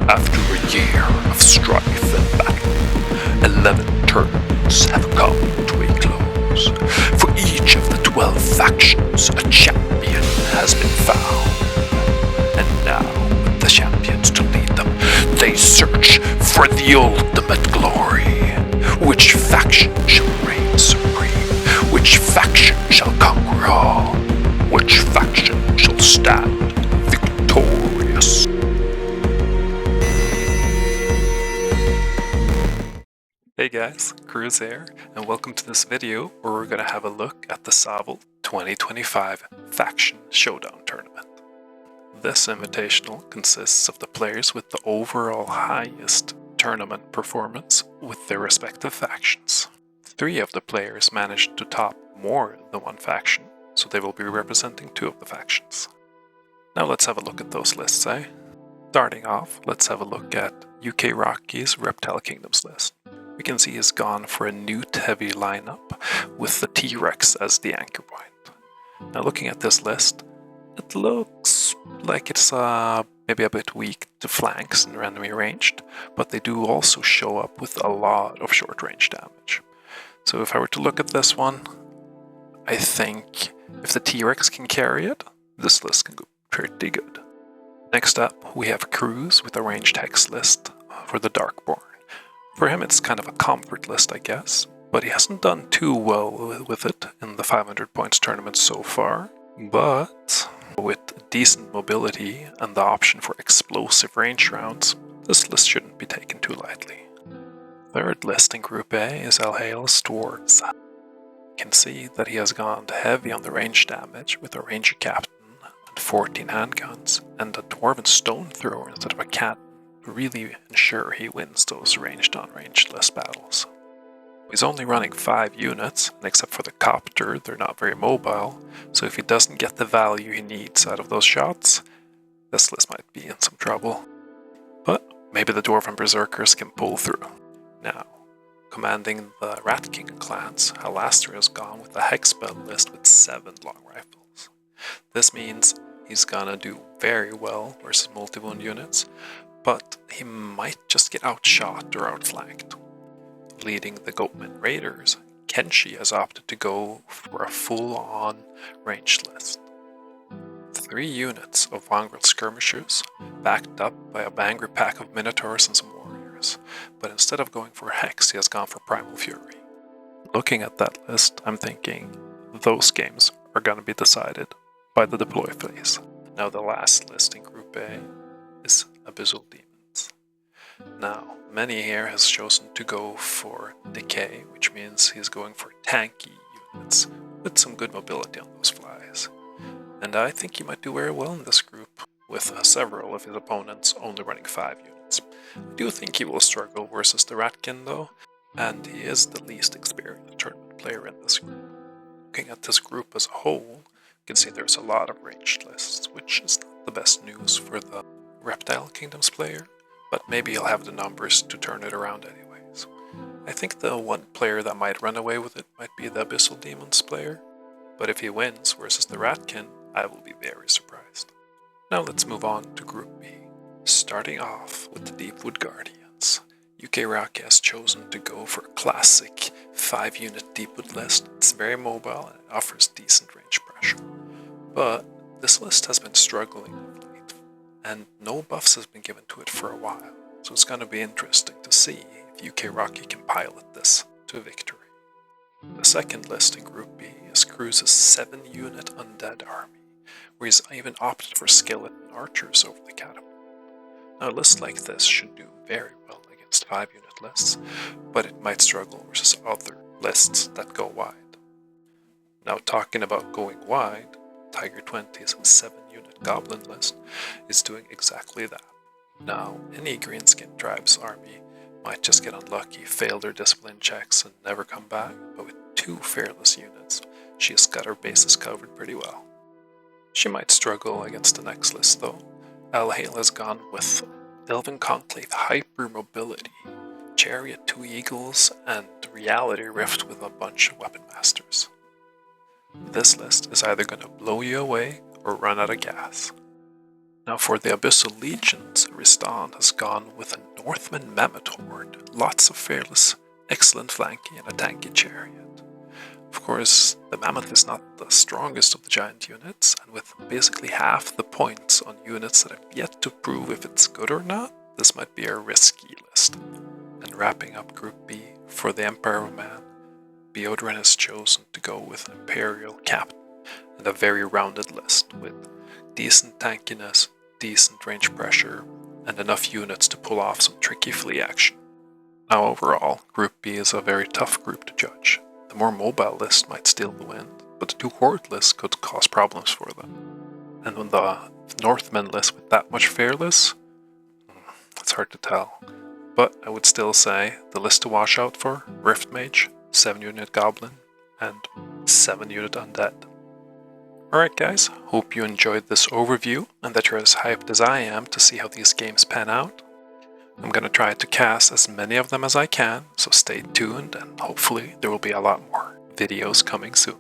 After a year of strife and battle, 11 tournaments have come to a close. For each of the 12 factions, a champion has been found. And now, with the champions to lead them, they search for the ultimate glory. Which faction shall reign supreme? Which faction shall conquer all? Which faction shall stand victorious? Hey guys, Cruz here, and welcome to this video where we're going to have a look at the Saville 2025 Faction Showdown Tournament. This invitational consists of the players with the overall highest tournament performance with their respective factions. 3 of the players managed to top more than one faction, so they will be representing 2 of the factions. Now let's have a look at those lists, eh? Starting off, let's have a look at UK Rocky's Reptile Kingdoms list. We can see he's gone for a newt-heavy lineup with the T-Rex as the anchor point. Now looking at this list, it looks like it's maybe a bit weak to flanks and randomly ranged, but they do also show up with a lot of short-range damage. So if I were to look at this one, I think if the T-Rex can carry it, this list can go pretty good. Next up, we have Cruz with a ranged hex list for the Darkborn. For him, it's kind of a comfort list, I guess, but he hasn't done too well with it in the 500 points tournament so far. But with decent mobility and the option for explosive range rounds, this list shouldn't be taken too lightly. Third list in Group A is Alhail's Dwarves. You can see that he has gone heavy on the range damage with a ranger captain and 14 handguns, and a dwarven stone thrower instead of a cannon to really ensure he wins those ranged on ranged list battles. He's only running 5 units, and except for the copter, they're not very mobile, so if he doesn't get the value he needs out of those shots, this list might be in some trouble. But maybe the Dwarven Berserkers can pull through. Now, commanding the Rat King clans, Halaster has gone with a Hexspell list with 7 long rifles. This means he's gonna do very well versus multi-wound units, but he might just get outshot or outflanked. Leading the Goatman Raiders, Kenshi has opted to go for a full-on ranged list. 3 units of Mongrel Skirmishers, backed up by a angry pack of Minotaurs and some Warriors, but instead of going for Hex, he has gone for Primal Fury. Looking at that list, I'm thinking those games are going to be decided by the deploy phase. Now the last list in Group A is Abyssal Demons. Now, many here has chosen to go for Decay, which means he's going for tanky units with some good mobility on those flies. And I think he might do very well in this group, with several of his opponents only running 5 units. I do think he will struggle versus the Ratkin though, and he is the least experienced tournament player in this group. Looking at this group as a whole, you can see there's a lot of ranged lists, which is not the best news for the Reptile Kingdoms player, but maybe he'll have the numbers to turn it around anyways. I think the one player that might run away with it might be the Abyssal Demons player, but if he wins versus the Ratkin, I will be very surprised. Now let's move on to Group B. Starting off with the Deepwood Guardians. UK Rocky has chosen to go for a classic 5-unit Deepwood list. It's very mobile and it offers decent range pressure. But this list has been struggling of late, and no buffs has been given to it for a while, so it's going to be interesting to see if UK Rocky can pilot this to victory. The second list in Group B is Cruz's 7-unit Undead army, where he's even opted for skeleton archers over the catapult. Now a list like this should do very well against 5-unit lists, but it might struggle versus other lists that go wide. Now talking about going wide, Tiger 20's 7-unit Goblin list is doing exactly that. Now, any Greenskin tribe's army might just get unlucky, fail their discipline checks, and never come back, but with 2 Fearless units, she has got her bases covered pretty well. She might struggle against the next list though. Alhail has gone with Elven Conclave Hyper Mobility, Chariot 2 Eagles, and Reality Rift with a bunch of Weapon Masters. This list is either going to blow you away or run out of gas. Now for the Abyssal Legions, Ristan has gone with a Northman Mammoth Horde, lots of fearless, excellent flanking and a tanky chariot. Of course, the Mammoth is not the strongest of the giant units, and with basically half the points on units that have yet to prove if it's good or not, this might be a risky list. And wrapping up Group B, for the Empire of Man, Beodran has chosen to go with an Imperial Captain and a very rounded list with decent tankiness, decent range pressure, and enough units to pull off some tricky fleet action. Now overall, Group B is a very tough group to judge. The more mobile list might steal the win, but the two Horde lists could cause problems for them. And when the Northmen list with that much fearless, it's hard to tell. But I would still say the list to watch out for: Rift Mage, 7-unit Goblin, and 7-unit Undead. Alright guys, hope you enjoyed this overview and that you're as hyped as I am to see how these games pan out. I'm going to try to cast as many of them as I can, so stay tuned and hopefully there will be a lot more videos coming soon.